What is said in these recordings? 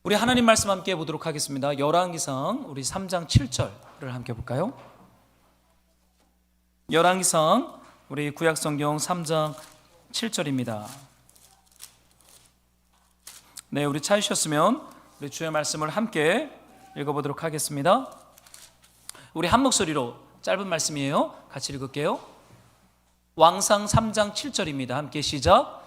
우리 하나님 말씀 함께 보도록 하겠습니다. 열왕기상 우리 3장 7절을 함께 볼까요? 열왕기상 우리 구약성경 3장 7절입니다. 네, 우리 찾으셨으면 우리 주의 말씀을 함께 읽어보도록 하겠습니다. 우리 한 목소리로 짧은 말씀이에요. 같이 읽을게요. 왕상 3장 7절입니다. 함께 시작.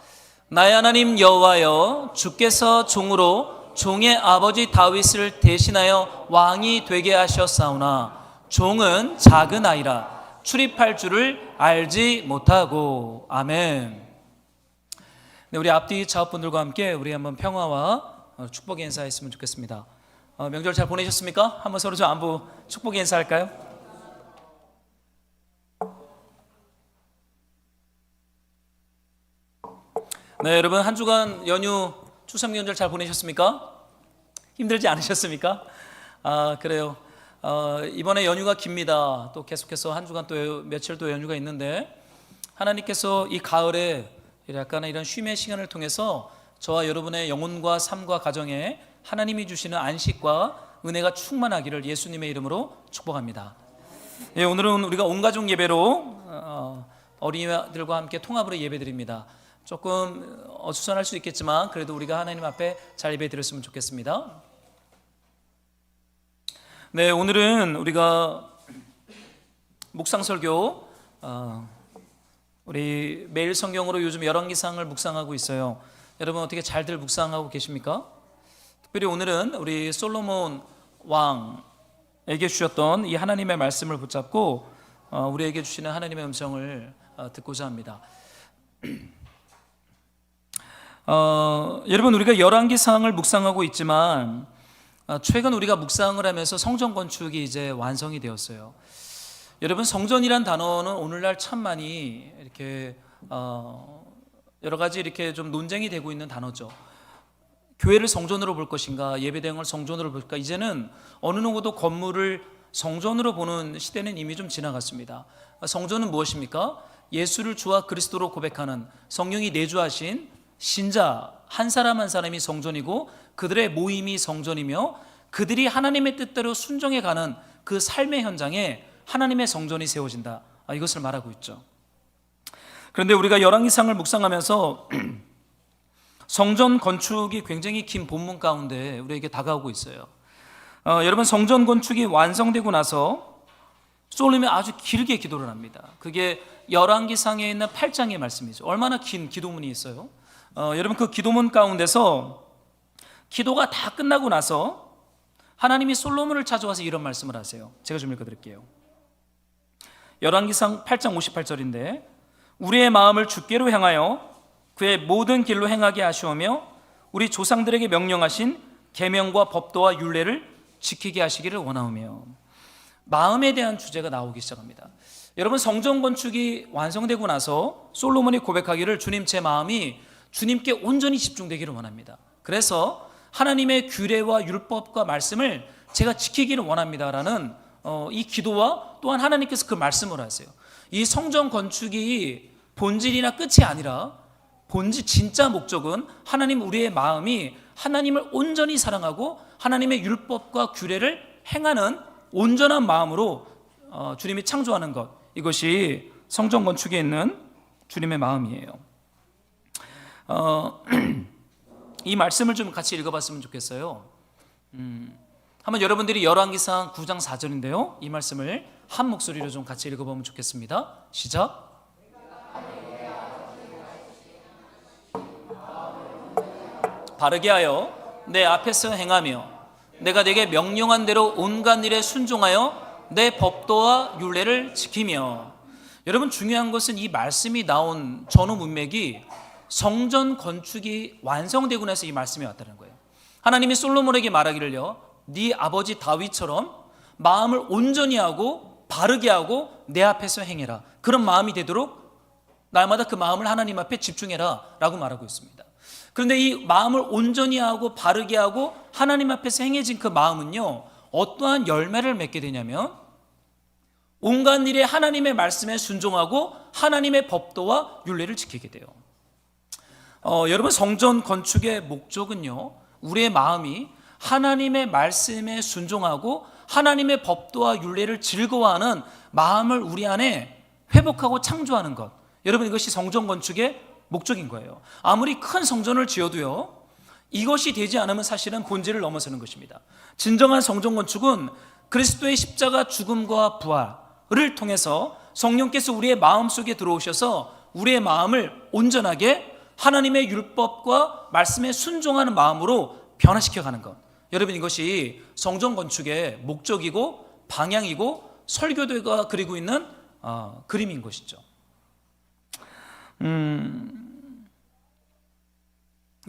나의 하나님 여호와여, 주께서 종으로 종의 아버지 다윗을 대신하여 왕이 되게 하셨사오나 종은 작은 아이라 출입할 줄을 알지 못하고. 아멘. 네, 우리 앞뒤 좌우분들과 함께 우리 한번 평화와 축복의 인사했으면 좋겠습니다. 명절 잘 보내셨습니까? 한번 서로 좀 안부 축복의 인사할까요? 네, 여러분 한 주간 연휴 추석 명절 잘 보내셨습니까? 힘들지 않으셨습니까? 그래요. 이번에 연휴가 깁니다. 또 계속해서 한 주간 또 며칠 또 연휴가 있는데 하나님께서 이 가을에 약간의 이런 쉼의 시간을 통해서 저와 여러분의 영혼과 삶과 가정에 하나님이 주시는 안식과 은혜가 충만하기를 예수님의 이름으로 축복합니다. 예, 오늘은 우리가 온 가족 예배로 어린이들과 함께 통합으로 예배드립니다. 조금 어수선할 수 있겠지만 그래도 우리가 하나님 앞에 잘 예배 드렸으면 좋겠습니다. 네, 오늘은 우리가 묵상설교 우리 매일 성경으로 요즘 열왕기상을 묵상하고 있어요. 여러분 어떻게 잘들 묵상하고 계십니까? 특별히 오늘은 우리 솔로몬 왕에게 주셨던 이 하나님의 말씀을 붙잡고 우리에게 주시는 하나님의 음성을 듣고자 합니다. 여러분 우리가 열왕기상을 묵상하고 있지만 최근 우리가 묵상을 하면서 성전 건축이 이제 완성이 되었어요. 여러분 성전이란 단어는 오늘날 참 많이 이렇게 여러 가지 이렇게 좀 논쟁이 되고 있는 단어죠. 교회를 성전으로 볼 것인가, 예배당을 성전으로 볼까? 이제는 어느 누구도 건물을 성전으로 보는 시대는 이미 좀 지나갔습니다. 성전은 무엇입니까? 예수를 주와 그리스도로 고백하는 성령이 내주하신 신자 한 사람 한 사람이 성전이고 그들의 모임이 성전이며 그들이 하나님의 뜻대로 순종해가는 그 삶의 현장에 하나님의 성전이 세워진다. 이것을 말하고 있죠. 그런데 우리가 열왕기상을 묵상하면서 성전 건축이 굉장히 긴 본문 가운데 우리에게 다가오고 있어요. 여러분 성전 건축이 완성되고 나서 솔로몬이 아주 길게 기도를 합니다. 그게 열왕기상에 있는 8장의 말씀이죠. 얼마나 긴 기도문이 있어요. 여러분 그 기도문 가운데서 기도가 다 끝나고 나서 하나님이 솔로몬을 찾아와서 이런 말씀을 하세요. 제가 좀 읽어드릴게요. 열왕기상 8장 58절인데 우리의 마음을 주께로 향하여 그의 모든 길로 행하게 하시오며 우리 조상들에게 명령하신 계명과 법도와 율례를 지키게 하시기를 원하오며. 마음에 대한 주제가 나오기 시작합니다. 여러분 성전 건축이 완성되고 나서 솔로몬이 고백하기를 주님 제 마음이 주님께 온전히 집중되기를 원합니다. 그래서 하나님의 규례와 율법과 말씀을 제가 지키기를 원합니다라는 이 기도와 또한 하나님께서 그 말씀을 하세요. 이 성전 건축이 본질이나 끝이 아니라 본질 진짜 목적은 하나님 우리의 마음이 하나님을 온전히 사랑하고 하나님의 율법과 규례를 행하는 온전한 마음으로 주님이 창조하는 것, 이것이 성전 건축에 있는 주님의 마음이에요. 이 말씀을 좀 같이 읽어봤으면 좋겠어요. 한번 여러분들이 열왕기상 9장 4절인데요 이 말씀을 한 목소리로 좀 같이 읽어보면 좋겠습니다. 시작. 바르게 하여 내 앞에서 행하며 내가 네게 명령한 대로 온갖 일에 순종하여 내 법도와 율례를 지키며. 여러분 중요한 것은 이 말씀이 나온 전후 문맥이 성전 건축이 완성되고 나서 이 말씀이 왔다는 거예요. 하나님이 솔로몬에게 말하기를요 네 아버지 다윗처럼 마음을 온전히 하고 바르게 하고 내 앞에서 행해라. 그런 마음이 되도록 날마다 그 마음을 하나님 앞에 집중해라 라고 말하고 있습니다. 그런데 이 마음을 온전히 하고 바르게 하고 하나님 앞에서 행해진 그 마음은요 어떠한 열매를 맺게 되냐면 온갖 일에 하나님의 말씀에 순종하고 하나님의 법도와 율례를 지키게 돼요. 여러분 성전 건축의 목적은요 우리의 마음이 하나님의 말씀에 순종하고 하나님의 법도와 율례를 즐거워하는 마음을 우리 안에 회복하고 창조하는 것. 여러분, 이것이 성전 건축의 목적인 거예요. 아무리 큰 성전을 지어도요, 이것이 되지 않으면 사실은 본질을 넘어서는 것입니다. 진정한 성전 건축은 그리스도의 십자가 죽음과 부활을 통해서 성령께서 우리의 마음속에 들어오셔서 우리의 마음을 온전하게 하나님의 율법과 말씀에 순종하는 마음으로 변화시켜가는 것. 여러분, 이것이 성전 건축의 목적이고 방향이고 설교대가 그리고 있는 그림인 것이죠.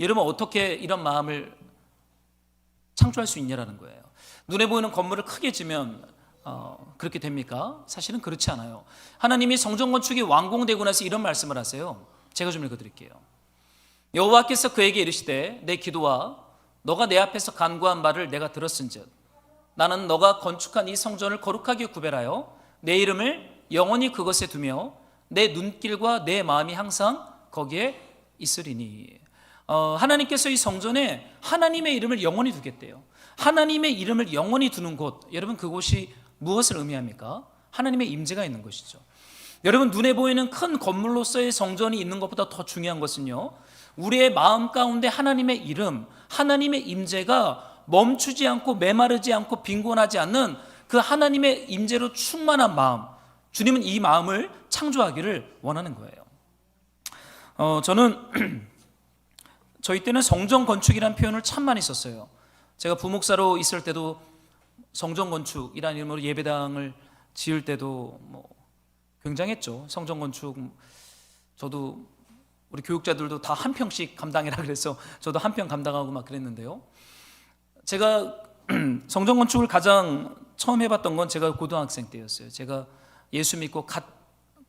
여러분, 어떻게 이런 마음을 창조할 수 있냐라는 거예요. 눈에 보이는 건물을 크게 지면 그렇게 됩니까? 사실은 그렇지 않아요. 하나님이 성전 건축이 완공되고 나서 이런 말씀을 하세요. 제가 좀 읽어드릴게요. 여호와께서 그에게 이르시되 내 기도와 너가 내 앞에서 간구한 바를 내가 들었은즉 나는 너가 건축한 이 성전을 거룩하게 구별하여 내 이름을 영원히 그것에 두며 내 눈길과 내 마음이 항상 거기에 있으리니. 하나님께서 이 성전에 하나님의 이름을 영원히 두겠대요. 하나님의 이름을 영원히 두는 곳, 여러분, 그곳이 무엇을 의미합니까? 하나님의 임재가 있는 것이죠. 여러분, 눈에 보이는 큰 건물로서의 성전이 있는 것보다 더 중요한 것은요, 우리의 마음 가운데 하나님의 이름, 하나님의 임재가 멈추지 않고 메마르지 않고 빈곤하지 않는 그 하나님의 임재로 충만한 마음, 주님은 이 마음을 창조하기를 원하는 거예요. 저는 저희 때는 성전 건축이라는 표현을 참 많이 썼어요. 제가 부목사로 있을 때도 성전 건축이라는 이름으로 예배당을 지을 때도 굉장했죠. 성전 건축, 저도 우리 교육자들도 다 한 평씩 감당해라 그래서 저도 한 평 감당하고 막 그랬는데요. 제가 성전 건축을 가장 처음 해봤던 건 제가 고등학생 때였어요. 제가 예수 믿고 갓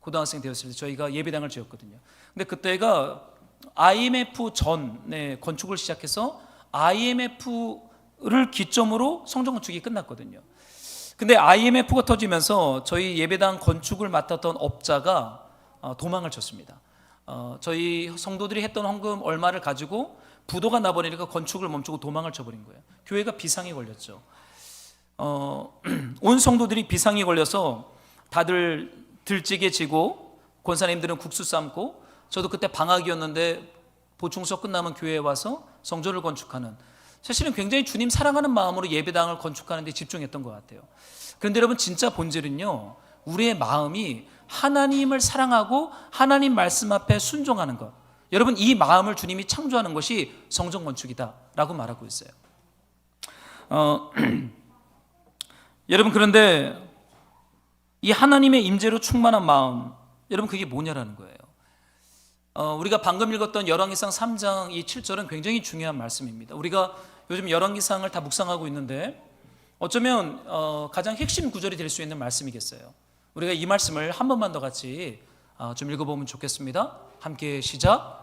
고등학생 되었을 때 저희가 예배당을 지었거든요. 근데 그때가 IMF 전에 건축을 시작해서 IMF를 기점으로 성전 건축이 끝났거든요. 근데 IMF가 터지면서 저희 예배당 건축을 맡았던 업자가 도망을 쳤습니다. 저희 성도들이 했던 헌금 얼마를 가지고 부도가 나버리니까 건축을 멈추고 도망을 쳐버린 거예요. 교회가 비상이 걸렸죠. 온 성도들이 비상이 걸려서 다들 들찌개 지고 권사님들은 국수 삶고, 저도 그때 방학이었는데 보충 수업 끝나면 교회에 와서 성전을 건축하는, 사실은 굉장히 주님 사랑하는 마음으로 예배당을 건축하는 데 집중했던 것 같아요. 그런데 여러분, 진짜 본질은요, 우리의 마음이 하나님을 사랑하고 하나님 말씀 앞에 순종하는 것, 여러분, 이 마음을 주님이 창조하는 것이 성전 건축이다 라고 말하고 있어요. 여러분, 그런데 이 하나님의 임재로 충만한 마음, 여러분, 그게 뭐냐라는 거예요. 우리가 방금 읽었던 열왕기상 3장 이 7절은 굉장히 중요한 말씀입니다. 우리가 요즘 열왕기상을 다 묵상하고 있는데 어쩌면 가장 핵심 구절이 될 수 있는 말씀이겠어요. 우리가 이 말씀을 한 번만 더 같이 좀 읽어보면 좋겠습니다. 함께 시작.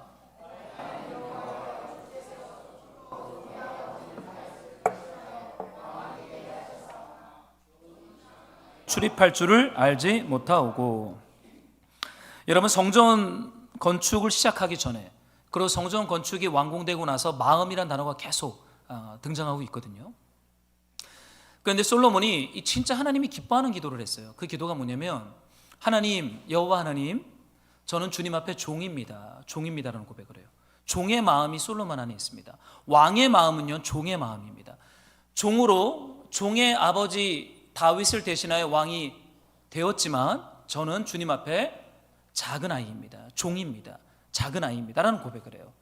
출입할 줄을 알지 못하오고. 여러분, 성전 건축을 시작하기 전에, 그리고 성전 건축이 완공되고 나서 마음이란 단어가 계속 등장하고 있거든요. 그런데 솔로몬이 진짜 하나님이 기뻐하는 기도를 했어요. 그 기도가 뭐냐면, 하나님, 여호와 하나님, 저는 주님 앞에 종입니다라는 고백을 해요. 종의 마음이 솔로몬 안에 있습니다. 왕의 마음은요, 종의 마음입니다. 종으로 종의 아버지 다윗을 대신하여 왕이 되었지만 저는 주님 앞에 작은 아이입니다. 종입니다. 작은 아이입니다라는 고백을 해요.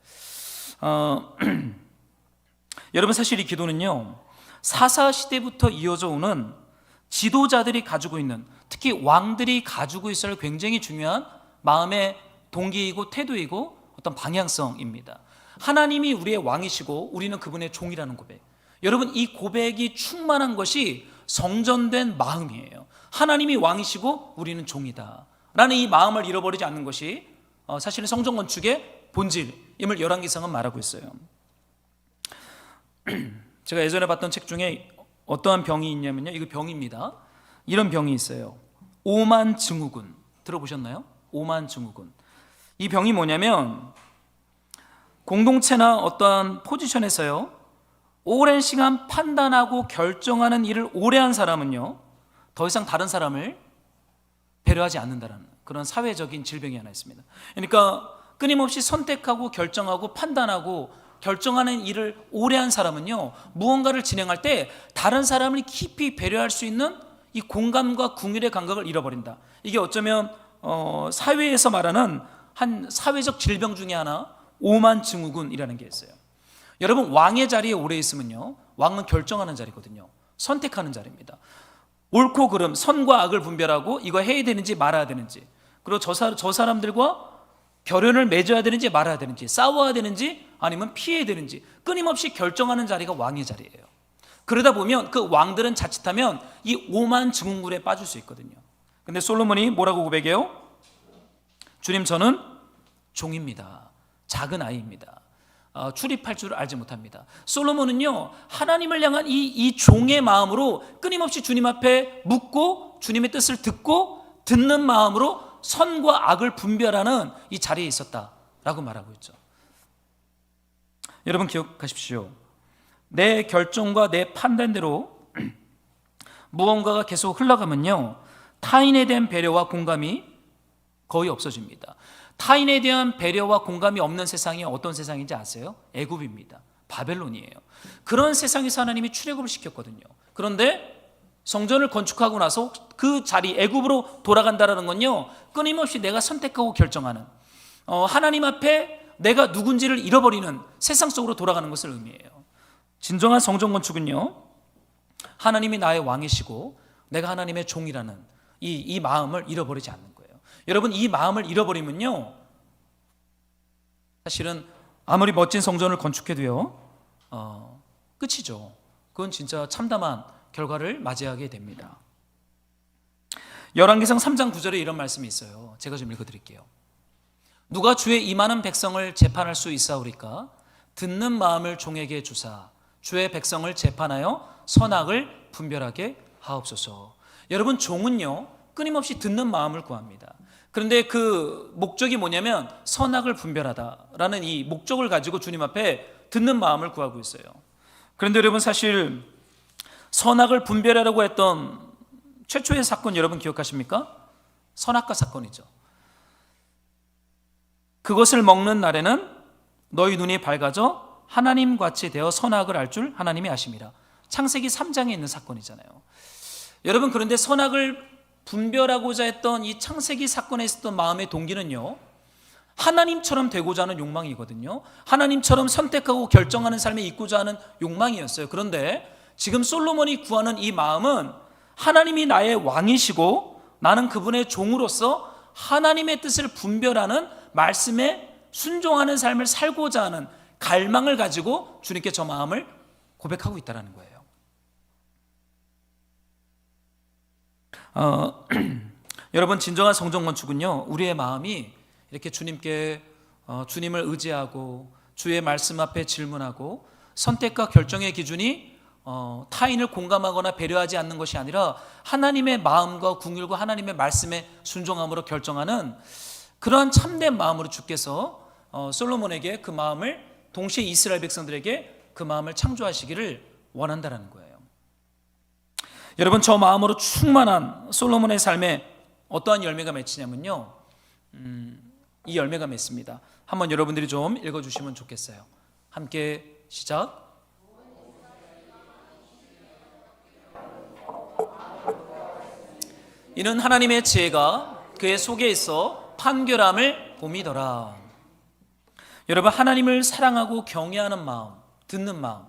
여러분, 사실 이 기도는요, 사사 시대부터 이어져 오는 지도자들이 가지고 있는, 특히 왕들이 가지고 있어야 할 굉장히 중요한 마음의 동기이고 태도이고 어떤 방향성입니다. 하나님이 우리의 왕이시고 우리는 그분의 종이라는 고백. 여러분, 이 고백이 충만한 것이 성전된 마음이에요. 하나님이 왕이시고 우리는 종이다 라는 이 마음을 잃어버리지 않는 것이 사실은 성전 건축의 본질임을 열왕기상은 말하고 있어요. 제가 예전에 봤던 책 중에 어떠한 병이 있냐면요, 이거 병입니다. 이런 병이 있어요. 오만증후군. 들어보셨나요? 오만증후군. 이 병이 뭐냐면 공동체나 어떠한 포지션에서요, 오랜 시간 판단하고 결정하는 일을 오래 한 사람은요, 더 이상 다른 사람을 배려하지 않는다는 그런 사회적인 질병이 하나 있습니다. 그러니까 끊임없이 선택하고 결정하고 판단하고 결정하는 일을 오래 한 사람은요, 무언가를 진행할 때 다른 사람을 깊이 배려할 수 있는 이 공감과 궁율의 감각을 잃어버린다. 이게 어쩌면 사회에서 말하는 한 사회적 질병 중에 하나, 오만 증후군이라는 게 있어요. 여러분, 왕의 자리에 오래 있으면요, 왕은 결정하는 자리거든요. 선택하는 자리입니다. 옳고 그름, 선과 악을 분별하고 이거 해야 되는지 말아야 되는지, 그리고 저 사람들과 결연을 맺어야 되는지 말아야 되는지, 싸워야 되는지 아니면 피해야 되는지 끊임없이 결정하는 자리가 왕의 자리예요. 그러다 보면 그 왕들은 자칫하면 이 오만 증후군에 빠질 수 있거든요. 근데 솔로몬이 뭐라고 고백해요? 주님, 저는 종입니다. 작은 아이입니다. 출입할 줄 알지 못합니다. 솔로몬은요, 하나님을 향한 이 종의 마음으로 끊임없이 주님 앞에 묻고 주님의 뜻을 듣는 마음으로 선과 악을 분별하는 이 자리에 있었다라고 말하고 있죠. 여러분 기억하십시오. 내 결정과 내 판단대로 무언가가 계속 흘러가면요, 타인에 대한 배려와 공감이 거의 없어집니다. 타인에 대한 배려와 공감이 없는 세상이 어떤 세상인지 아세요? 애굽입니다. 바벨론이에요. 그런 세상에서 하나님이 출애굽을 시켰거든요. 그런데 성전을 건축하고 나서 그 자리, 애굽으로 돌아간다는 건요, 끊임없이 내가 선택하고 결정하는, 하나님 앞에 내가 누군지를 잃어버리는 세상 속으로 돌아가는 것을 의미해요. 진정한 성전 건축은요, 하나님이 나의 왕이시고 내가 하나님의 종이라는 이 마음을 잃어버리지 않는 거예요. 여러분, 이 마음을 잃어버리면요, 사실은 아무리 멋진 성전을 건축해도요, 끝이죠. 그건 진짜 참담한 결과를 맞이하게 됩니다. 열왕기상 3장 9절에 이런 말씀이 있어요. 제가 좀 읽어드릴게요. 누가 주의 이 많은 백성을 재판할 수 있사오리까? 듣는 마음을 종에게 주사 주의 백성을 재판하여 선악을 분별하게 하옵소서. 여러분, 종은요, 끊임없이 듣는 마음을 구합니다. 그런데 그 목적이 뭐냐면 선악을 분별하다라는 이 목적을 가지고 주님 앞에 듣는 마음을 구하고 있어요. 그런데 여러분, 사실 선악을 분별하라고 했던 최초의 사건 여러분 기억하십니까? 선악과 사건이죠. 그것을 먹는 날에는 너희 눈이 밝아져 하나님같이 되어 선악을 알 줄 하나님이 아심이라. 창세기 3장에 있는 사건이잖아요. 여러분, 그런데 선악을 분별하고자 했던 이 창세기 사건에 있었던 마음의 동기는요, 하나님처럼 되고자 하는 욕망이거든요. 하나님처럼 선택하고 결정하는 삶에 있고자 하는 욕망이었어요. 그런데 지금 솔로몬이 구하는 이 마음은 하나님이 나의 왕이시고 나는 그분의 종으로서 하나님의 뜻을 분별하는 말씀에 순종하는 삶을 살고자 하는 갈망을 가지고 주님께 저 마음을 고백하고 있다는 거예요. 여러분, 진정한 성전 건축은요, 우리의 마음이 이렇게 주님께 주님을 의지하고 주의 말씀 앞에 질문하고 선택과 결정의 기준이 타인을 공감하거나 배려하지 않는 것이 아니라 하나님의 마음과 궁율과 하나님의 말씀에 순종함으로 결정하는 그러한 참된 마음으로 주께서 솔로몬에게 그 마음을, 동시에 이스라엘 백성들에게 그 마음을 창조하시기를 원한다는 거예요. 여러분, 저 마음으로 충만한 솔로몬의 삶에 어떠한 열매가 맺히냐면요, 이 열매가 맺습니다. 한번 여러분들이 좀 읽어주시면 좋겠어요. 함께 시작. 이는 하나님의 지혜가 그의 속에 있어 판결함을 봄이더라. 여러분, 하나님을 사랑하고 경외하는 마음, 듣는 마음,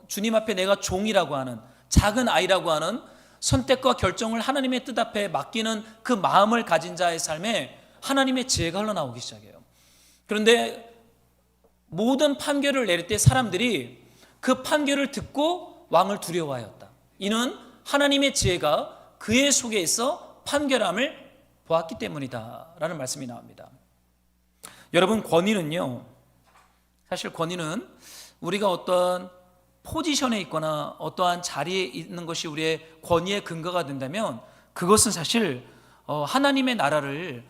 주님 앞에 내가 종이라고 하는, 작은 아이라고 하는 선택과 결정을 하나님의 뜻 앞에 맡기는 그 마음을 가진 자의 삶에 하나님의 지혜가 흘러나오기 시작해요. 그런데 모든 판결을 내릴 때 사람들이 그 판결을 듣고 왕을 두려워하였다. 이는 하나님의 지혜가 그의 속에 있어 판결함을 보았기 때문이다 라는 말씀이 나옵니다. 여러분, 권위는요, 사실 권위는 우리가 어떠한 포지션에 있거나 어떠한 자리에 있는 것이 우리의 권위의 근거가 된다면 그것은 사실 하나님의 나라를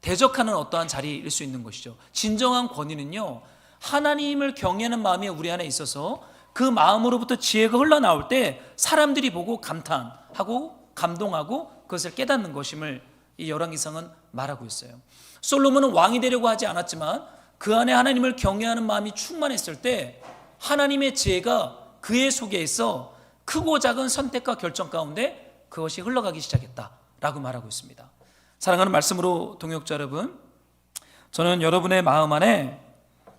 대적하는 어떠한 자리일 수 있는 것이죠. 진정한 권위는요, 하나님을 경외하는 마음이 우리 안에 있어서 그 마음으로부터 지혜가 흘러나올 때 사람들이 보고 감탄하고 감동하고 그것을 깨닫는 것임을 이 열왕기상은 말하고 있어요. 솔로몬은 왕이 되려고 하지 않았지만 그 안에 하나님을 경외하는 마음이 충만했을 때 하나님의 지혜가 그의 속에 있어 크고 작은 선택과 결정 가운데 그것이 흘러가기 시작했다라고 말하고 있습니다. 사랑하는 말씀으로 동역자 여러분, 저는 여러분의 마음 안에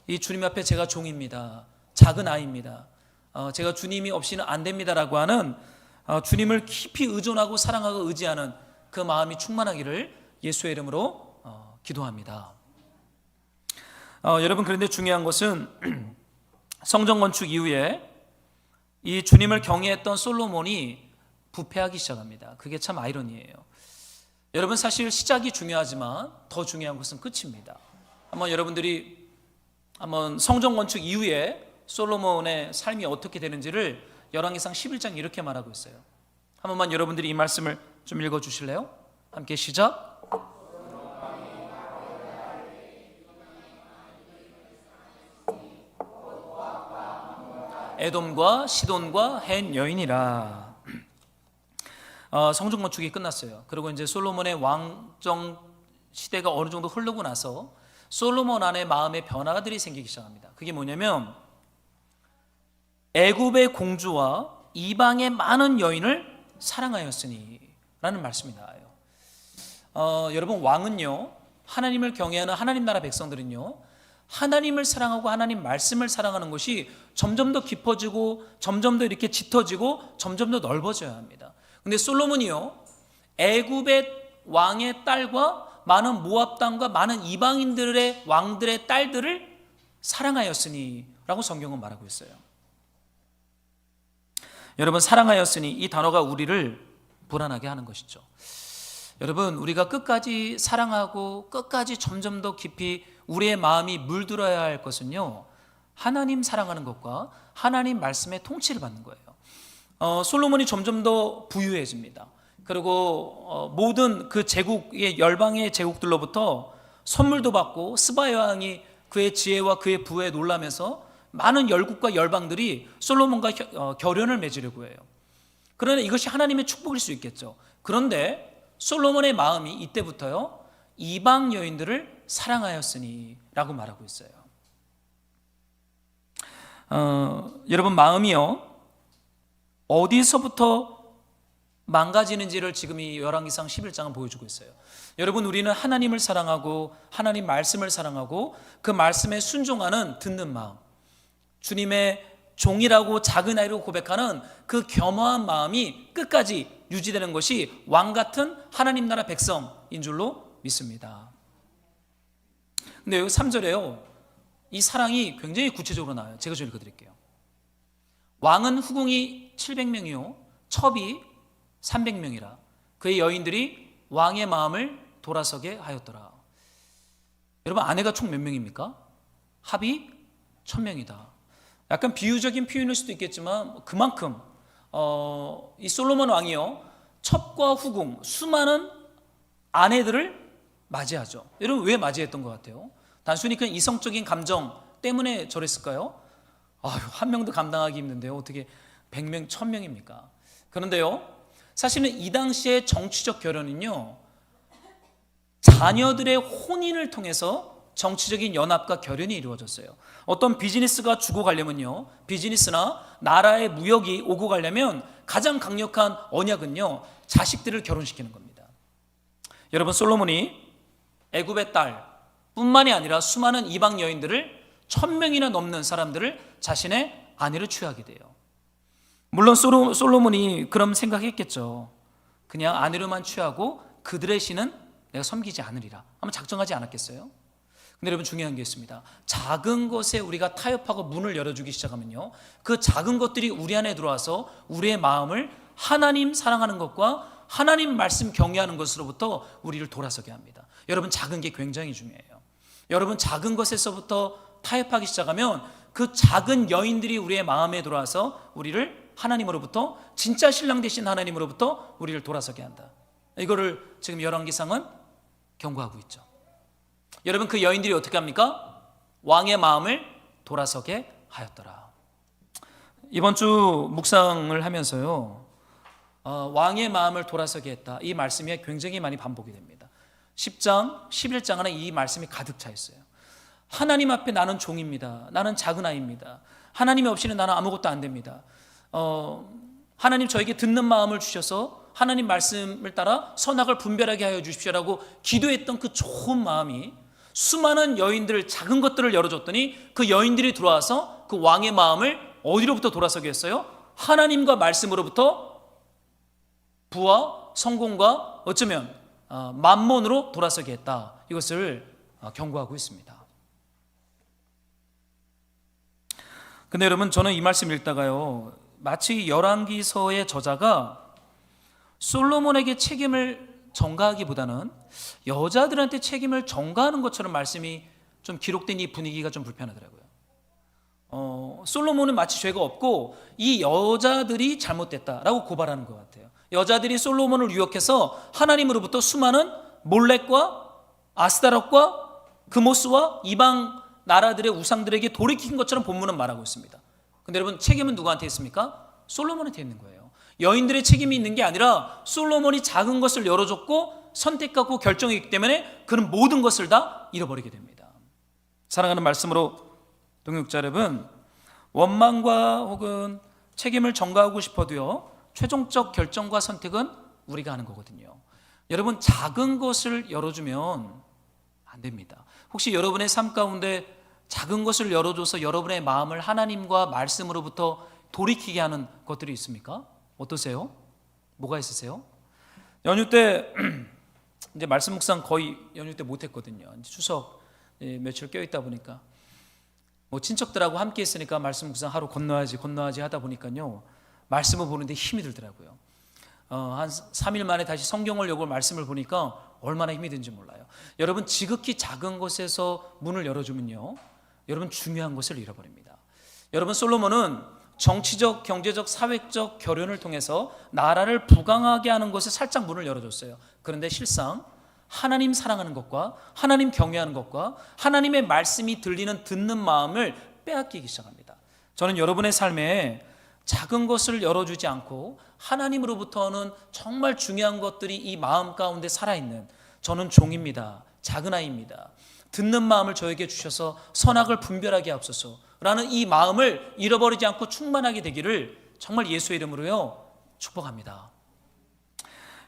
이 주님 앞에 제가 종입니다, 작은 아이입니다, 제가 주님이 없이는 안 됩니다라고 하는 주님을 깊이 의존하고 사랑하고 의지하는 그 마음이 충만하기를 예수의 이름으로 기도합니다. 여러분, 그런데 중요한 것은 성전 건축 이후에 이 주님을 경외했던 솔로몬이 부패하기 시작합니다. 그게 참 아이러니예요. 여러분, 사실 시작이 중요하지만 더 중요한 것은 끝입니다. 여러분들이 성전 건축 이후에 솔로몬의 삶이 어떻게 되는지를 열왕기상 11장 이렇게 말하고 있어요. 한 번만 여러분들이 이 말씀을 좀 읽어주실래요? 함께 시작. 에돔과 시돈과 헨 여인이라. 성전 건축이 끝났어요. 그리고 이제 솔로몬의 왕정 시대가 어느 정도 흐르고 나서 솔로몬 안에 마음의 변화들이 생기기 시작합니다. 그게 뭐냐면 애굽의 공주와 이방의 많은 여인을 사랑하였으니 라는 말씀이 나와요. 여러분, 왕은요, 하나님을 경외하는 하나님 나라 백성들은요, 하나님을 사랑하고 하나님 말씀을 사랑하는 것이 점점 더 깊어지고 점점 더 이렇게 짙어지고 점점 더 넓어져야 합니다. 근데 솔로몬이요, 애굽의 왕의 딸과 많은 모압 땅과 많은 이방인들의 왕들의 딸들을 사랑하였으니 라고 성경은 말하고 있어요. 여러분, 사랑하였으니 이 단어가 우리를 불안하게 하는 것이죠. 여러분, 우리가 끝까지 사랑하고 끝까지 점점 더 깊이 우리의 마음이 물들어야 할 것은요, 하나님 사랑하는 것과 하나님 말씀의 통치를 받는 거예요. 솔로몬이 점점 더 부유해집니다. 그리고 모든 그 제국의 열방의 제국들로부터 선물도 받고 스바야 왕이 그의 지혜와 그의 부에 놀라면서 많은 열국과 열방들이 솔로몬과 결연을 맺으려고 해요. 그러나 이것이 하나님의 축복일 수 있겠죠. 그런데 솔로몬의 마음이 이때부터요, 이방 여인들을 사랑하였으니 라고 말하고 있어요. 여러분, 마음이요, 어디서부터 망가지는지를 지금 이 열왕기상 11장은 보여주고 있어요. 여러분, 우리는 하나님을 사랑하고 하나님 말씀을 사랑하고 그 말씀에 순종하는 듣는 마음, 주님의 종이라고 작은 아이로 고백하는 그 겸허한 마음이 끝까지 유지되는 것이 왕 같은 하나님 나라 백성인 줄로 믿습니다. 근데 여기 3절에요, 이 사랑이 굉장히 구체적으로 나와요. 제가 좀 읽어드릴게요. 왕은 후궁이 700명이요 첩이 300명이라 그의 여인들이 왕의 마음을 돌아서게 하였더라. 여러분, 아내가 총 몇 명입니까? 합이 1000명이다. 약간 비유적인 표현일 수도 있겠지만 그만큼 이 솔로몬 왕이요, 첩과 후궁 수많은 아내들을 맞이하죠. 여러분, 왜 맞이했던 것 같아요? 단순히 그냥 이성적인 감정 때문에 저랬을까요? 한 명도 감당하기 힘든데요, 어떻게 100명, 1000명입니까? 그런데요, 사실은 이 당시의 정치적 결연은요, 자녀들의 혼인을 통해서 정치적인 연합과 결연이 이루어졌어요. 어떤 비즈니스가 주고 가려면요, 비즈니스나 나라의 무역이 오고 가려면 가장 강력한 언약은요, 자식들을 결혼시키는 겁니다. 여러분, 솔로몬이 애굽의 딸 뿐만이 아니라 수많은 이방 여인들을 1000명이나 넘는 사람들을 자신의 아내로 취하게 돼요. 물론 솔로몬이 그럼 생각했겠죠. 그냥 아내로만 취하고 그들의 신은 내가 섬기지 않으리라 아마 작정하지 않았겠어요? 근데 여러분, 중요한 게 있습니다. 작은 것에 우리가 타협하고 문을 열어주기 시작하면요, 그 작은 것들이 우리 안에 들어와서 우리의 마음을 하나님 사랑하는 것과 하나님 말씀 경외하는 것으로부터 우리를 돌아서게 합니다. 여러분, 작은 게 굉장히 중요해요. 여러분, 작은 것에서부터 타협하기 시작하면 그 작은 여인들이 우리의 마음에 들어와서 우리를 하나님으로부터, 진짜 신랑 되신 하나님으로부터 우리를 돌아서게 한다. 이거를 지금 열왕기상은 경고하고 있죠. 여러분, 그 여인들이 어떻게 합니까? 왕의 마음을 돌아서게 하였더라. 이번 주 묵상을 하면서요, 왕의 마음을 돌아서게 했다, 이 말씀이 굉장히 많이 반복이 됩니다. 10장, 11장에는 이 말씀이 가득 차 있어요. 하나님 앞에 나는 종입니다. 나는 작은 아이입니다. 하나님 없이는 나는 아무것도 안 됩니다. 하나님 저에게 듣는 마음을 주셔서 하나님 말씀을 따라 선악을 분별하게 하여 주십시오라고 기도했던 그 좋은 마음이 수많은 여인들, 작은 것들을 열어줬더니 그 여인들이 들어와서 그 왕의 마음을 어디로부터 돌아서게 했어요? 하나님과 말씀으로부터 부와 성공과 어쩌면 만몬으로 돌아서게 했다. 이것을 경고하고 있습니다. 근데 여러분, 저는 이 말씀 읽다가요, 마치 열왕기서의 저자가 솔로몬에게 책임을 전가하기보다는 여자들한테 책임을 전가하는 것처럼 말씀이 좀 기록된 이 분위기가 좀 불편하더라고요. 솔로몬은 마치 죄가 없고 이 여자들이 잘못됐다라고 고발하는 것 같아요. 여자들이 솔로몬을 유혹해서 하나님으로부터 수많은 몰렉과 아스타롯과 그모스와 이방 나라들의 우상들에게 돌이킨 것처럼 본문은 말하고 있습니다. 근데 여러분, 책임은 누구한테 있습니까? 솔로몬한테 있는 거예요. 여인들의 책임이 있는 게 아니라 솔로몬이 작은 것을 열어줬고 선택하고 결정했기 때문에 그는 모든 것을 다 잃어버리게 됩니다. 사랑하는 말씀으로 동역자 여러분, 원망과 혹은 책임을 전가하고 싶어도요, 최종적 결정과 선택은 우리가 하는 거거든요. 여러분, 작은 것을 열어주면 안 됩니다. 혹시 여러분의 삶 가운데 작은 것을 열어줘서 여러분의 마음을 하나님과 말씀으로부터 돌이키게 하는 것들이 있습니까? 어떠세요? 뭐가 있으세요? 연휴 때 이제 말씀 묵상 거의 연휴 때 못했거든요. 추석 며칠 껴있다 보니까 뭐 친척들하고 함께 있으니까 말씀 묵상 하루 건너야지 하다 보니까요, 말씀을 보는데 힘이 들더라고요. 한 3일 만에 다시 성경을 열고 말씀을 보니까 얼마나 힘이 드는지 몰라요. 여러분, 지극히 작은 것에서 문을 열어주면요, 여러분 중요한 것을 잃어버립니다. 여러분, 솔로몬은 정치적, 경제적, 사회적 결연을 통해서 나라를 부강하게 하는 것에 살짝 문을 열어줬어요. 그런데 실상 하나님 사랑하는 것과 하나님 경외하는 것과 하나님의 말씀이 들리는 듣는 마음을 빼앗기기 시작합니다. 저는 여러분의 삶에 작은 것을 열어주지 않고 하나님으로부터는 정말 중요한 것들이 이 마음 가운데 살아있는, 저는 종입니다, 작은 아이입니다, 듣는 마음을 저에게 주셔서 선악을 분별하게 하옵소서 라는 이 마음을 잃어버리지 않고 충만하게 되기를 정말 예수의 이름으로요 축복합니다.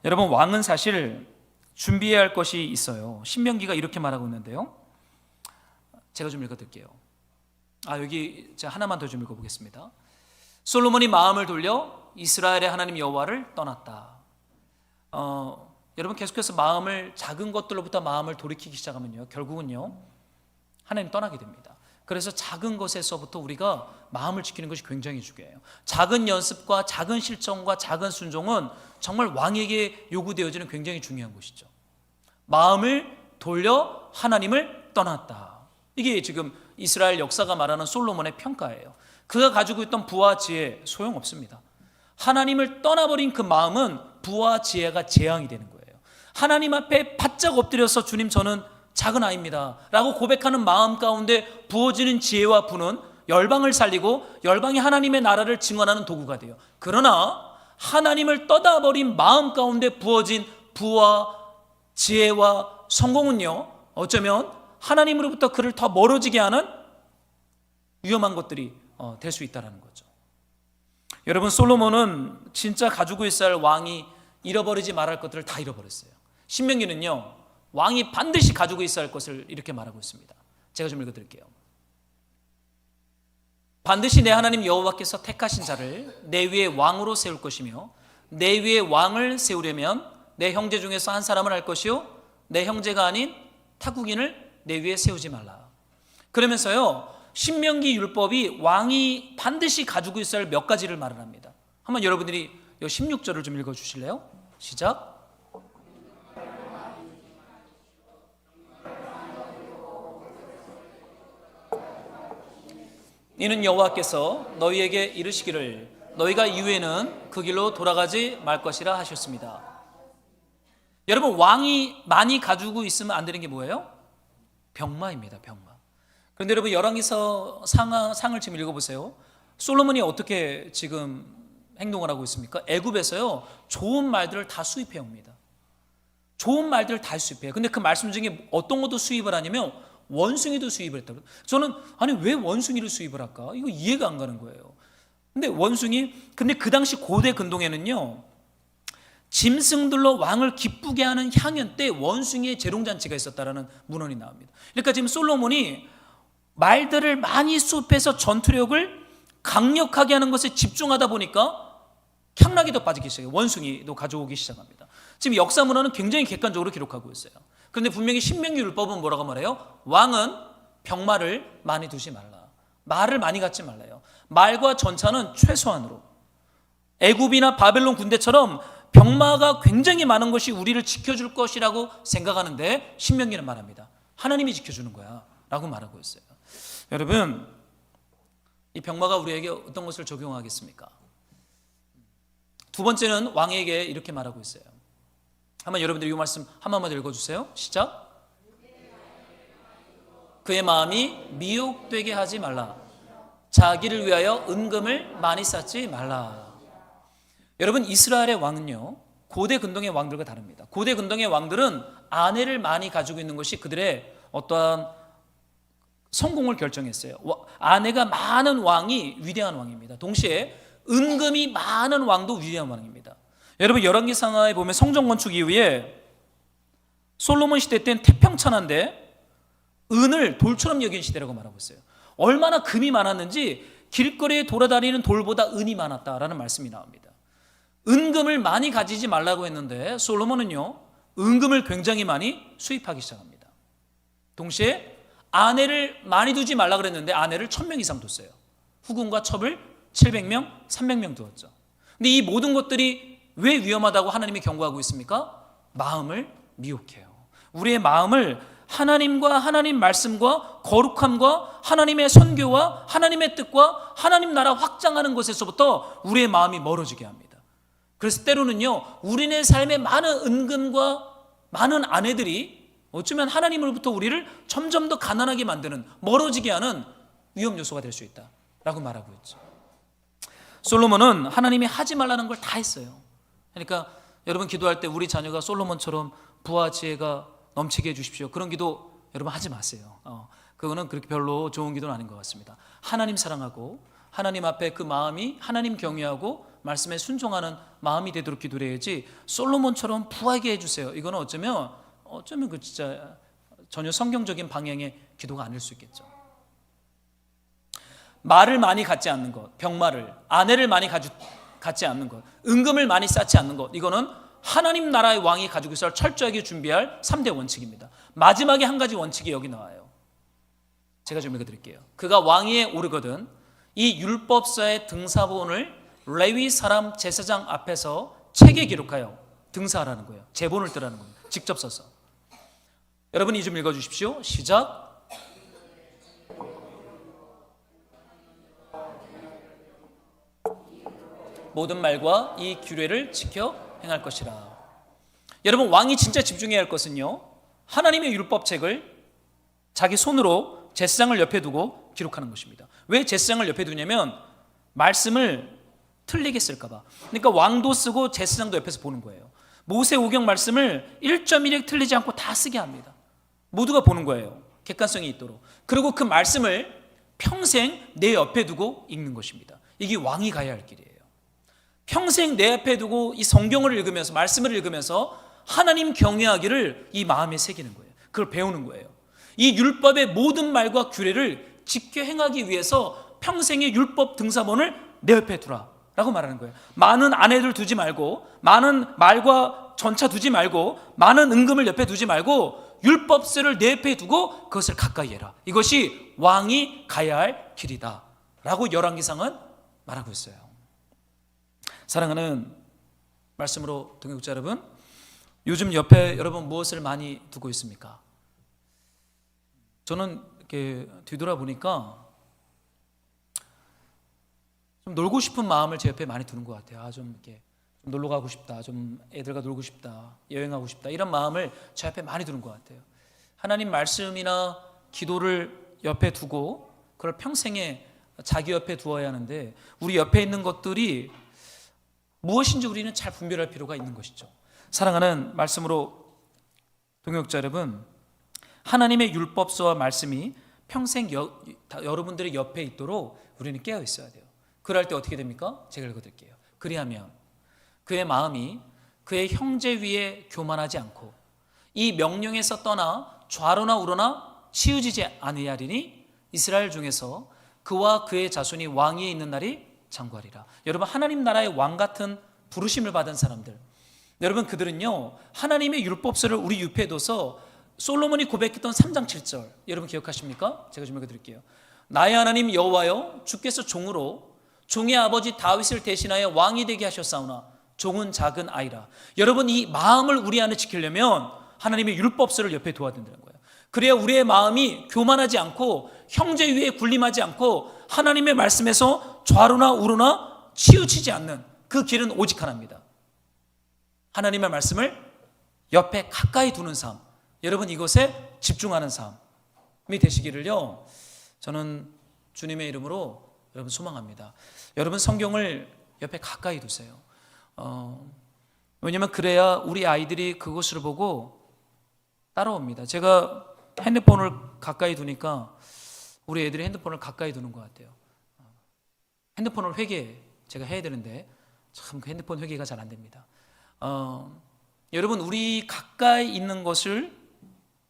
여러분, 왕은 사실 준비해야 할 것이 있어요. 신명기가 이렇게 말하고 있는데요, 제가 좀 읽어드릴게요. 여기 제가 하나만 더 좀 읽어보겠습니다. 솔로몬이 마음을 돌려 이스라엘의 하나님 여호와를 떠났다. 여러분, 계속해서 마음을, 작은 것들로부터 마음을 돌이키기 시작하면요, 결국은요 하나님 떠나게 됩니다. 그래서 작은 것에서부터 우리가 마음을 지키는 것이 굉장히 중요해요. 작은 연습과 작은 실천과 작은 순종은 정말 왕에게 요구되어지는 굉장히 중요한 것이죠. 마음을 돌려 하나님을 떠났다. 이게 지금 이스라엘 역사가 말하는 솔로몬의 평가예요. 그가 가지고 있던 부와 지혜 소용없습니다. 하나님을 떠나버린 그 마음은 부와 지혜가 재앙이 되는 거예요. 하나님 앞에 바짝 엎드려서 주님, 저는 작은 아이입니다 라고 고백하는 마음 가운데 부어지는 지혜와 부는 열방을 살리고 열방이 하나님의 나라를 증언하는 도구가 돼요. 그러나 하나님을 떠나버린 마음 가운데 부어진 부와 지혜와 성공은요, 어쩌면 하나님으로부터 그를 더 멀어지게 하는 위험한 것들이 될 수 있다는 거죠. 여러분, 솔로몬은 진짜 가지고 있어야 할 왕이 잃어버리지 말할 것들을 다 잃어버렸어요. 신명기는요, 왕이 반드시 가지고 있어야 할 것을 이렇게 말하고 있습니다. 제가 좀 읽어드릴게요. 반드시 내 하나님 여호와께서 택하신 자를 내 위에 왕으로 세울 것이며 내 위에 왕을 세우려면 내 형제 중에서 한 사람을 할 것이요 내 형제가 아닌 타국인을 내 위에 세우지 말라. 그러면서요, 신명기 율법이 왕이 반드시 가지고 있어야 할 몇 가지를 말을 합니다. 한번 여러분들이 16절을 좀 읽어주실래요? 시작. 이는 여호와께서 너희에게 이르시기를 너희가 이후에는 그 길로 돌아가지 말 것이라 하셨습니다. 여러분, 왕이 많이 가지고 있으면 안 되는 게 뭐예요? 병마입니다. 병마. 그런데 여러분 열왕기서 상을 지금 읽어보세요. 솔로몬이 어떻게 지금 행동을 하고 있습니까? 애굽에서요 좋은 말들을 다 수입해 옵니다. 좋은 말들을 다 수입해요. 근데 그 말씀 중에 어떤 것도 수입을 하냐면 원숭이도 수입을 했다고. 저는 아니 왜 원숭이를 수입을 할까? 이거 이해가 안 가는 거예요. 근데 그 당시 고대 근동에는요 짐승들로 왕을 기쁘게 하는 향연 때 원숭이의 재롱잔치가 있었다라는 문헌이 나옵니다. 그러니까 지금 솔로몬이 말들을 많이 수입해서 전투력을 강력하게 하는 것에 집중하다 보니까 향락이 더 빠지기 시작해요. 원숭이도 가져오기 시작합니다. 지금 역사 문헌은 굉장히 객관적으로 기록하고 있어요. 그런데 분명히 신명기 율법은 뭐라고 말해요? 왕은 병마를 많이 두지 말라. 말을 많이 갖지 말라요. 말과 전차는 최소한으로. 애굽이나 바벨론 군대처럼 병마가 굉장히 많은 것이 우리를 지켜줄 것이라고 생각하는데 신명기는 말합니다. 하나님이 지켜주는 거야 라고 말하고 있어요. 여러분, 이 병마가 우리에게 어떤 것을 적용하겠습니까? 두 번째는 왕에게 이렇게 말하고 있어요. 한번 여러분들 이 말씀 한 번만 읽어주세요. 시작. 그의 마음이 미혹되게 하지 말라. 자기를 위하여 은금을 많이 쌓지 말라. 여러분, 이스라엘의 왕은요 고대 근동의 왕들과 다릅니다. 고대 근동의 왕들은 아내를 많이 가지고 있는 것이 그들의 어떠한 성공을 결정했어요. 아내가 많은 왕이 위대한 왕입니다. 동시에 은금이 많은 왕도 위대한 왕입니다. 여러분, 열왕기상하에 보면 성전 건축 이후에 솔로몬 시대 때는 태평천하인데 은을 돌처럼 여긴 시대라고 말하고 있어요. 얼마나 금이 많았는지 길거리에 돌아다니는 돌보다 은이 많았다라는 말씀이 나옵니다. 은금을 많이 가지지 말라고 했는데 솔로몬은요 은금을 굉장히 많이 수입하기 시작합니다. 동시에 아내를 많이 두지 말라 그랬는데 아내를 1000명 이상 뒀어요. 후궁과 첩을 700명, 300명 두었죠. 근데 이 모든 것들이 왜 위험하다고 하나님이 경고하고 있습니까? 마음을 미혹해요. 우리의 마음을 하나님과 하나님 말씀과 거룩함과 하나님의 선교와 하나님의 뜻과 하나님 나라 확장하는 것에서부터 우리의 마음이 멀어지게 합니다. 그래서 때로는요 우리네 삶에 많은 은금과 많은 아내들이 어쩌면 하나님으로부터 우리를 점점 더 가난하게 만드는, 멀어지게 하는 위험 요소가 될 수 있다라고 말하고 있죠. 솔로몬은 하나님이 하지 말라는 걸 다 했어요. 그러니까 여러분 기도할 때 우리 자녀가 솔로몬처럼 부와 지혜가 넘치게 해주십시오, 그런 기도 여러분 하지 마세요. 그거는 그렇게 별로 좋은 기도는 아닌 것 같습니다. 하나님 사랑하고 하나님 앞에 그 마음이 하나님 경외하고 말씀에 순종하는 마음이 되도록 기도를 해야지 솔로몬처럼 부하게 해주세요, 이거는 어쩌면 그 진짜 전혀 성경적인 방향의 기도가 아닐 수 있겠죠. 말을 많이 갖지 않는 것, 병마를, 아내를 많이 갖지 않는 것, 은금을 많이 쌓지 않는 것, 이거는 하나님 나라의 왕이 가지고 있어 철저하게 준비할 3대 원칙입니다. 마지막에 한 가지 원칙이 여기 나와요. 제가 좀 읽어드릴게요. 그가 왕위에 오르거든 이 율법서의 등사본을 레위 사람 제사장 앞에서 책에 기록하여 등사하라는 거예요. 제본을 뜨라는 겁니다. 직접 써서. 여러분이 좀 읽어주십시오. 시작. 모든 말과 이 규례를 지켜 행할 것이라. 여러분, 왕이 진짜 집중해야 할 것은요 하나님의 율법책을 자기 손으로 제사장을 옆에 두고 기록하는 것입니다. 왜 제사장을 옆에 두냐면 말씀을 틀리게 쓸까 봐. 그러니까 왕도 쓰고 제사장도 옆에서 보는 거예요. 모세오경 말씀을 1.1획 틀리지 않고 다 쓰게 합니다. 모두가 보는 거예요. 객관성이 있도록. 그리고 그 말씀을 평생 내 옆에 두고 읽는 것입니다. 이게 왕이 가야 할 길이에요. 평생 내 앞에 두고 이 성경을 읽으면서 말씀을 읽으면서 하나님 경외하기를 이 마음에 새기는 거예요. 그걸 배우는 거예요. 이 율법의 모든 말과 규례를 지켜 행하기 위해서 평생의 율법 등사본을 내 옆에 두라 라고 말하는 거예요. 많은 아내들 두지 말고, 많은 말과 전차 두지 말고, 많은 은금을 옆에 두지 말고 율법서를 내 옆에 두고 그것을 가까이 해라. 이것이 왕이 가야 할 길이다 라고 열왕기상은 말하고 있어요. 사랑하는 말씀으로 동역자 여러분, 요즘 옆에 여러분 무엇을 많이 두고 있습니까? 저는 이렇게 뒤돌아보니까 좀 놀고 싶은 마음을 제 옆에 많이 두는 것 같아요. 좀 이렇게 좀 놀러 가고 싶다, 좀 애들과 놀고 싶다, 여행하고 싶다, 이런 마음을 제 옆에 많이 두는 것 같아요. 하나님 말씀이나 기도를 옆에 두고 그걸 평생에 자기 옆에 두어야 하는데 우리 옆에 있는 것들이 무엇인지 우리는 잘 분별할 필요가 있는 것이죠. 사랑하는 말씀으로 동역자 여러분, 하나님의 율법서와 말씀이 평생 여러분들의 옆에 있도록 우리는 깨어 있어야 돼요. 그럴 때 어떻게 됩니까? 제가 읽어드릴게요. 그리하면 그의 마음이 그의 형제 위에 교만하지 않고 이 명령에서 떠나 좌로나 우로나 치우치지 아니하리니 이스라엘 중에서 그와 그의 자손이 왕위에 있는 날이 장구하리라. 여러분, 하나님 나라의 왕 같은 부르심을 받은 사람들, 여러분 그들은요 하나님의 율법서를 우리 옆에 둬서 솔로몬이 고백했던 3장 7절 여러분 기억하십니까? 제가 좀 읽어드릴게요. 나의 하나님 여호와여, 주께서 종의 아버지 다윗을 대신하여 왕이 되게 하셨사오나 종은 작은 아이라. 여러분, 이 마음을 우리 안에 지키려면 하나님의 율법서를 옆에 두어야 된다는 거예요. 그래야 우리의 마음이 교만하지 않고 형제 위에 군림하지 않고 하나님의 말씀에서 좌로나 우로나 치우치지 않는 그 길은 오직 하나입니다. 하나님의 말씀을 옆에 가까이 두는 삶, 여러분 이것에 집중하는 삶이 되시기를요 저는 주님의 이름으로 여러분 소망합니다. 여러분 성경을 옆에 가까이 두세요. 왜냐하면 그래야 우리 아이들이 그것을 보고 따라옵니다. 제가 핸드폰을 가까이 두니까 우리 애들이 핸드폰을 가까이 두는 것 같아요. 핸드폰을 제가 해야 되는데 참 그 핸드폰 회계가 잘 안 됩니다. 여러분, 우리 가까이 있는 것을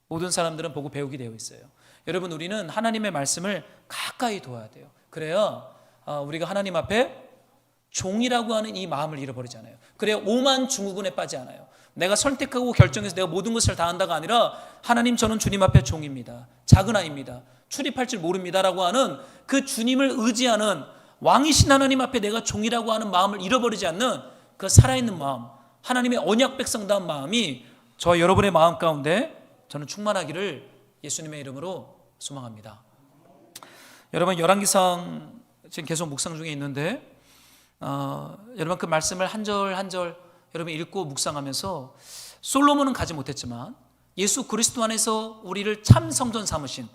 모든 사람들은 보고 배우게 되어 있어요. 여러분, 우리는 하나님의 말씀을 가까이 둬야 돼요. 그래야 우리가 하나님 앞에 종이라고 하는 이 마음을 잃어버리잖아요. 그래야 오만 증후군에 빠지지 않아요. 내가 선택하고 결정해서 내가 모든 것을 다 한다가 아니라 하나님, 저는 주님 앞에 종입니다. 작은 아이입니다. 출입할 줄 모릅니다 라고 하는 그 주님을 의지하는 왕이신 하나님 앞에 내가 종이라고 하는 마음을 잃어버리지 않는 그 살아있는 마음, 하나님의 언약 백성다운 마음이 저 여러분의 마음 가운데 저는 충만하기를 예수님의 이름으로 소망합니다. 여러분, 열왕기상 지금 계속 묵상 중에 있는데 여러분 그 말씀을 한 절 한 절 여러분 읽고 묵상하면서 솔로몬은 가지 못했지만 예수 그리스도 안에서 우리를 참 성전 삼으신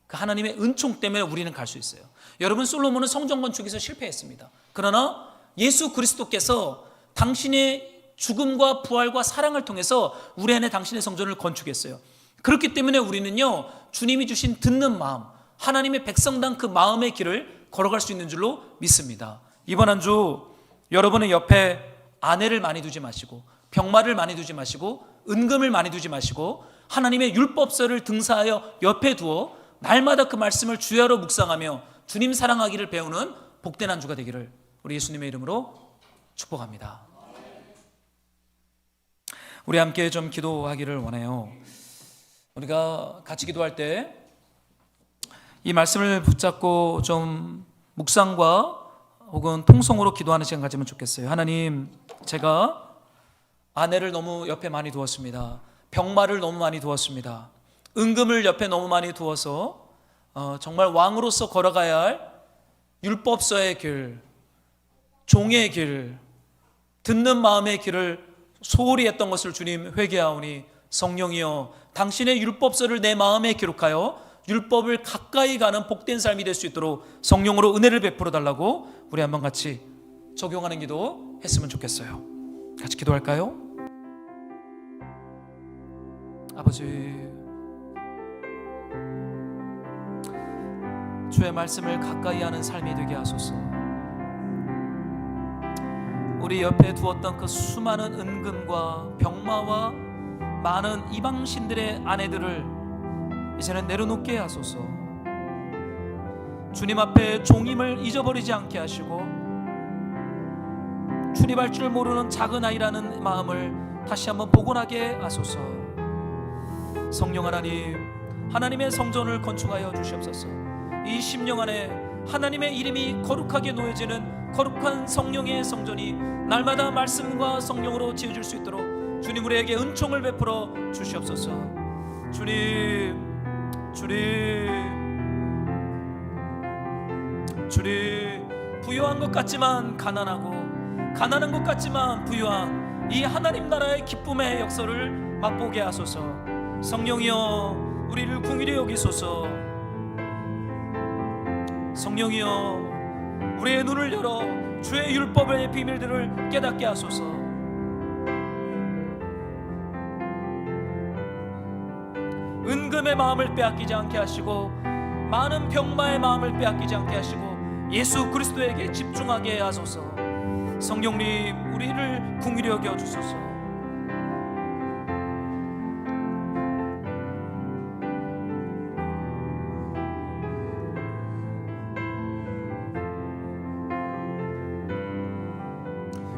그 하나님의 은총 때문에 우리는 갈 수 있어요. 여러분, 솔로몬은 성전 건축에서 실패했습니다. 그러나 예수 그리스도께서 당신의 죽음과 부활과 사랑을 통해서 우리 안에 당신의 성전을 건축했어요. 그렇기 때문에 우리는요 주님이 주신 듣는 마음, 하나님의 백성당 그 마음의 길을 걸어갈 수 있는 줄로 믿습니다. 이번 한 주 여러분의 옆에 아내를 많이 두지 마시고 병마를 많이 두지 마시고 은금을 많이 두지 마시고 하나님의 율법서를 등사하여 옆에 두어 날마다 그 말씀을 주야로 묵상하며 주님 사랑하기를 배우는 복된 한 주가 되기를 우리 예수님의 이름으로 축복합니다. 우리 함께 좀 기도하기를 원해요. 우리가 같이 기도할 때 이 말씀을 붙잡고 좀 묵상과 혹은 통성으로 기도하는 시간 가지면 좋겠어요. 하나님, 제가 아내를 너무 옆에 많이 두었습니다. 병마를 너무 많이 두었습니다. 은금을 옆에 너무 많이 두어서 정말 왕으로서 걸어가야 할 율법서의 길, 종의 길, 듣는 마음의 길을 소홀히 했던 것을 주님 회개하오니 성령이여 당신의 율법서를 내 마음에 기록하여 율법을 가까이 가는 복된 삶이 될 수 있도록 성령으로 은혜를 베풀어 달라고 우리 한번 같이 적용하는 기도 했으면 좋겠어요. 같이 기도할까요? 아버지, 주의 말씀을 가까이 하는 삶이 되게 하소서. 우리 옆에 두었던 그 수많은 은금과 병마와 많은 이방신들의 아내들을 이제는 내려놓게 하소서. 주님 앞에 종임을 잊어버리지 않게 하시고 출입할 줄 모르는 작은 아이라는 마음을 다시 한번 복원하게 하소서. 성령 하나님, 하나님의 성전을 건축하여 주시옵소서. 이 심령 안에 하나님의 이름이 거룩하게 놓여지는 거룩한 성령의 성전이 날마다 말씀과 성령으로 지어질 수 있도록 주님 우리에게 은총을 베풀어 주시옵소서. 주님 부유한 것 같지만 가난하고 가난한 것 같지만 부유한 이 하나님 나라의 기쁨의 역사를 맛보게 하소서. 성령이여 우리를 긍휼히 여기소서. 성령이여, 우리의 눈을 열어 주의 율법의 비밀들을 깨닫게 하소서. 은금의 마음을 빼앗기지 않게 하시고 많은 병마의 마음을 빼앗기지 않게 하시고 예수 그리스도에게 집중하게 하소서. 성령님, 우리를 긍휼히 여겨 주소서.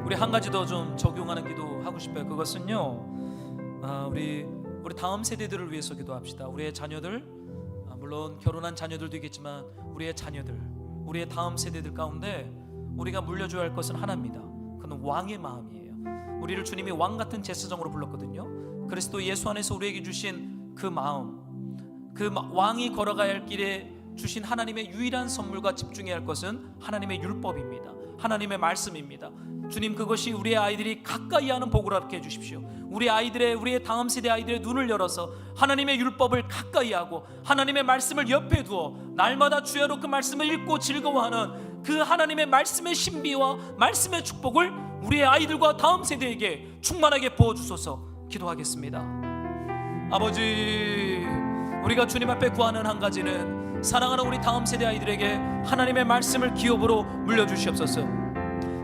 우리 한 가지 더 좀 적용하는 기도 하고 싶어요. 그것은요, 우리 다음 세대들을 위해서 기도합시다. 우리의 자녀들, 물론 결혼한 자녀들도 있겠지만 우리의 자녀들, 우리의 다음 세대들 가운데 우리가 물려줘야 할 것은 하나입니다. 그는 왕의 마음이에요. 우리를 주님이 왕 같은 제사장으로 불렀거든요. 그리스도 예수 안에서 우리에게 주신 그 마음, 그 왕이 걸어가야 할 길에 주신 하나님의 유일한 선물과 집중해야 할 것은 하나님의 율법입니다. 하나님의 말씀입니다. 주님, 그것이 우리의 아이들이 가까이 하는 복을 얻게 해주십시오. 우리의 다음 세대 아이들의 눈을 열어서 하나님의 율법을 가까이 하고 하나님의 말씀을 옆에 두어 날마다 주야로 그 말씀을 읽고 즐거워하는 그 하나님의 말씀의 신비와 말씀의 축복을 우리의 아이들과 다음 세대에게 충만하게 부어주소서. 기도하겠습니다. 아버지, 우리가 주님 앞에 구하는 한 가지는 사랑하는 우리 다음 세대 아이들에게 하나님의 말씀을 기업으로 물려주시옵소서.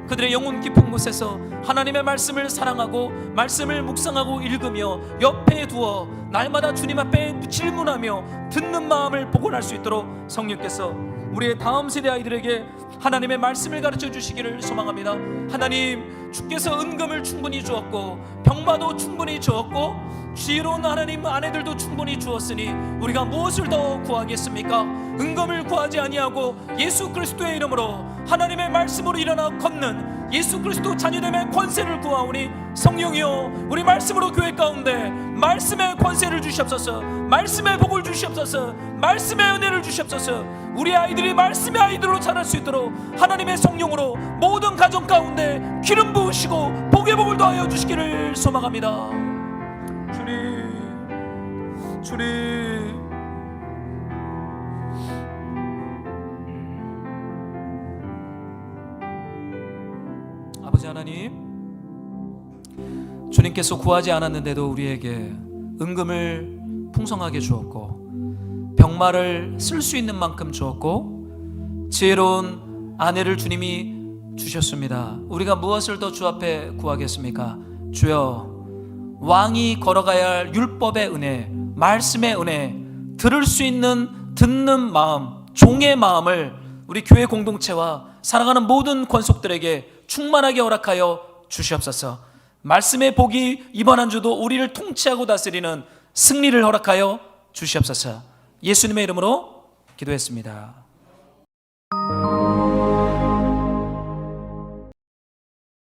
그들의 영혼 깊은 곳에서 하나님의 말씀을 사랑하고 말씀을 묵상하고 읽으며 옆에 두어 날마다 주님 앞에 질문하며 듣는 마음을 복원할 수 있도록 성령께서 우리의 다음 세대 아이들에게 하나님의 말씀을 가르쳐 주시기를 소망합니다. 하나님, 주께서 은금을 충분히 주었고 병마도 충분히 주었고 지혜로운 하나님 아내들도 충분히 주었으니 우리가 무엇을 더 구하겠습니까? 은금을 구하지 아니하고 예수 그리스도의 이름으로 하나님의 말씀으로 일어나 걷는 예수 그리스도 자녀됨의 권세를 구하오니 성령이여, 우리 말씀으로 교회 가운데 말씀의 권세를 주시옵소서. 말씀의 복을 주시옵소서. 말씀의 은혜를 주시옵소서. 우리 아이들이 말씀의 아이들로 자랄 수 있도록 하나님의 성령으로 모든 가정 가운데 기름 부으시고 복의 복을 더하여 주시기를 소망합니다. 주님, 아버지 하나님, 주님께서 구하지 않았는데도 우리에게 은금을 풍성하게 주었고 병마를 쓸 수 있는 만큼 주었고 지혜로운 아내를 주님이 주셨습니다. 우리가 무엇을 더 주 앞에 구하겠습니까? 주여, 왕이 걸어가야 할 율법의 은혜, 말씀의 은혜, 들을 수 있는 듣는 마음, 종의 마음을 우리 교회 공동체와 사랑하는 모든 권속들에게 충만하게 허락하여 주시옵소서. 말씀의 복이 이번 한 주도 우리를 통치하고 다스리는 승리를 허락하여 주시옵소서. 예수님의 이름으로 기도했습니다.